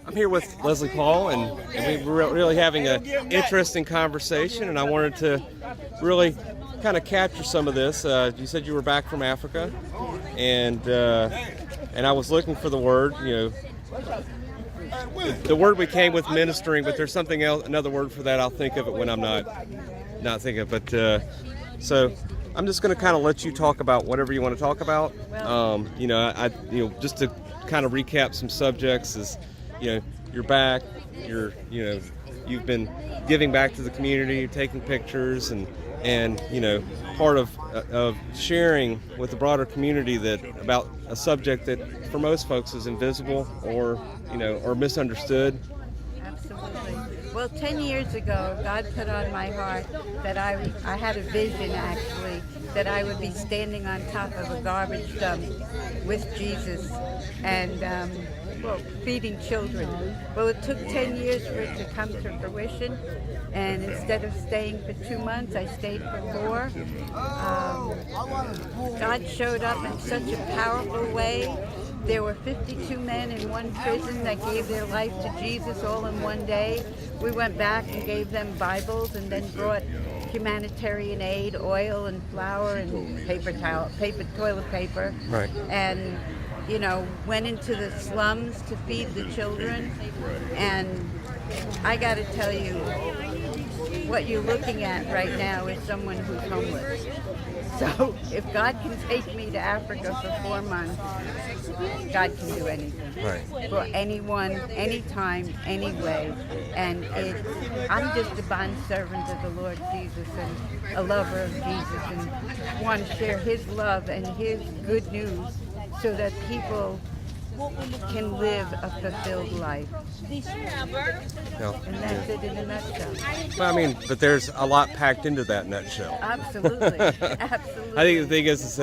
I'm here with Leslie Paul, and we're really having an interesting conversation, and I wanted to really kind of capture some of this. You said you were back from Africa, and I was looking for the word, the word we came with ministering, but there's something else, another word for that. I'll think of it when I'm not thinking of it. But so I'm just going to kind of let you talk about whatever you want to talk about. Just to kind of recap some subjects is, you're back, you've been giving back to the community, taking pictures, and part of sharing with the broader community that about a subject that for most folks is invisible or misunderstood. Absolutely. Well, 10 years ago, God put on my heart that I had a vision, actually, that I would be standing on top of a garbage dump with Jesus and, feeding children. Well, it took 10 years for it to come to fruition, and instead of staying for 2 months, I stayed for 4. God showed up in such a powerful way. There were 52 men in one prison that gave their life to Jesus all in one day. We went back and gave them Bibles and then brought humanitarian aid, oil and flour and toilet paper. Right. And, went into the slums to feed the children. And I got to tell you, what you're looking at right now is someone who's homeless. So if God can take me to Africa for 4 months, God can do anything. Right. For anyone, anytime, anyway. And I'm just a bond servant of the Lord Jesus and a lover of Jesus and want to share his love and his good news so that people can live a fulfilled life. And that's it in a nutshell. Well, but there's a lot packed into that nutshell. Absolutely. Absolutely. I think the thing is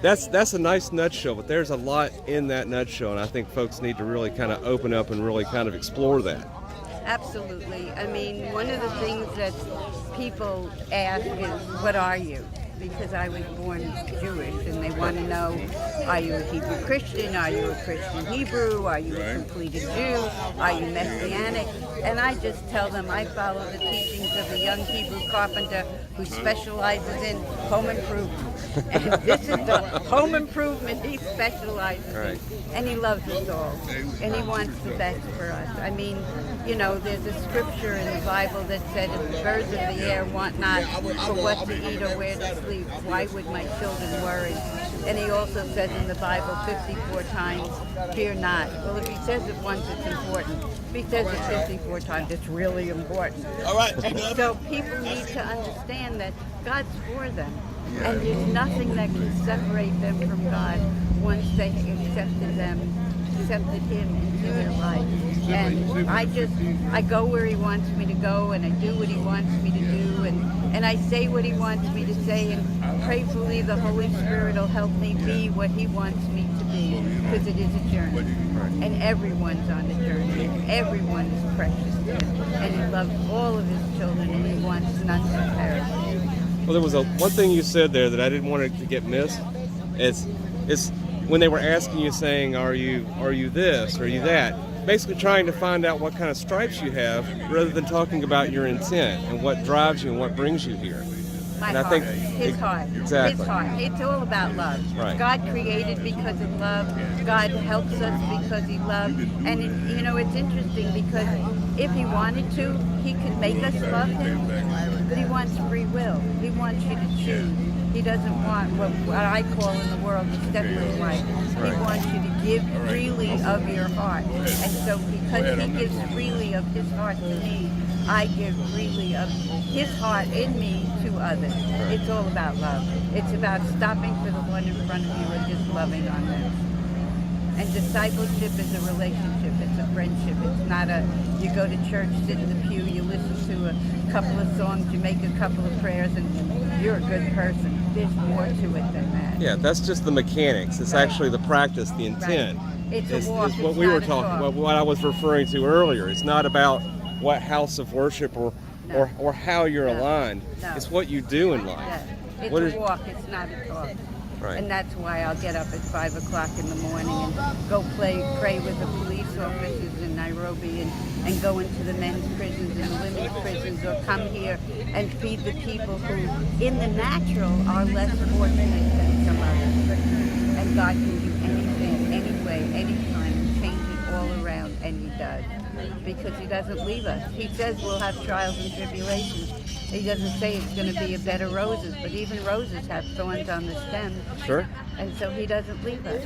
that's a nice nutshell, but there's a lot in that nutshell, and I think folks need to really kind of open up and really kind of explore that. Absolutely. One of the things that people ask is, what are you? Because I was born Jewish, and they want to know, are you a Hebrew Christian? Are you a Christian Hebrew? Are you a completed Jew? Are you Messianic? And I just tell them I follow the teachings of a young Hebrew carpenter who specializes in home improvement. And this is the home improvement he specializes in. And he loves us all. And he wants the best for us. There's a scripture in the Bible that said, if the birds of the air want not for what to eat or where to sleep, why would my children worry? And he also says in the Bible 54 times, fear not. Well, if he says it once, it's important. If he says it 54 times, it's really important. All right. And so people need to understand that God's for them. And there's nothing that can separate them from God once they accepted him into their life. And I go where he wants me to go, and I do what he wants me to do, and I say what he wants me to say, and prayerfully the Holy Spirit will help me be what he wants me to be, because it is a journey. And everyone's on a journey, and everyone is precious to him. And he loves all of his children, and he wants none to perish. Well, there was one thing you said there that I didn't want it to get missed. It's when they were asking you, saying, are you this, are you that? Basically trying to find out what kind of stripes you have rather than talking about your intent and what drives you and what brings you here. His heart. Exactly. His heart. It's all about love. Right. God created because of love. God helps us because he loved. And it's interesting because if he wanted to, he could make us love him. But he wants free will. He wants you to choose. He doesn't want what I call in the world the stepper's wife. He wants you to give freely of your heart. And so because he gives freely of his heart to me, I give freely of his heart in me to others. It's all about love. It's about stopping for the one in front of you and just loving on them. And discipleship is a relationship. It's a friendship. It's not you go to church, sit in the pew, you listen to a couple of songs, you make a couple of prayers, and you're a good person. There's more to it than that. Yeah, that's just the mechanics. It's actually the practice, the intent. Right. It's a walk. Is what we were talking about, what I was referring to earlier. It's not about what house of worship or how you're aligned. No. It's what you do in life. Yeah. It's a walk. It's not a talk. Right. And that's why I'll get up at 5 o'clock in the morning and go pray with the police officers in Nairobi and go into the men's prisons and the women's prisons, or come here and feed the people who, in the natural, are less fortunate than some others. And God can do anything, anyway, anytime, and change it all around, and He does. Because He doesn't leave us. He says we'll have trials and tribulations. He doesn't say it's going to be a bed of roses, but even roses have thorns on the stem. Sure. And so He doesn't leave us.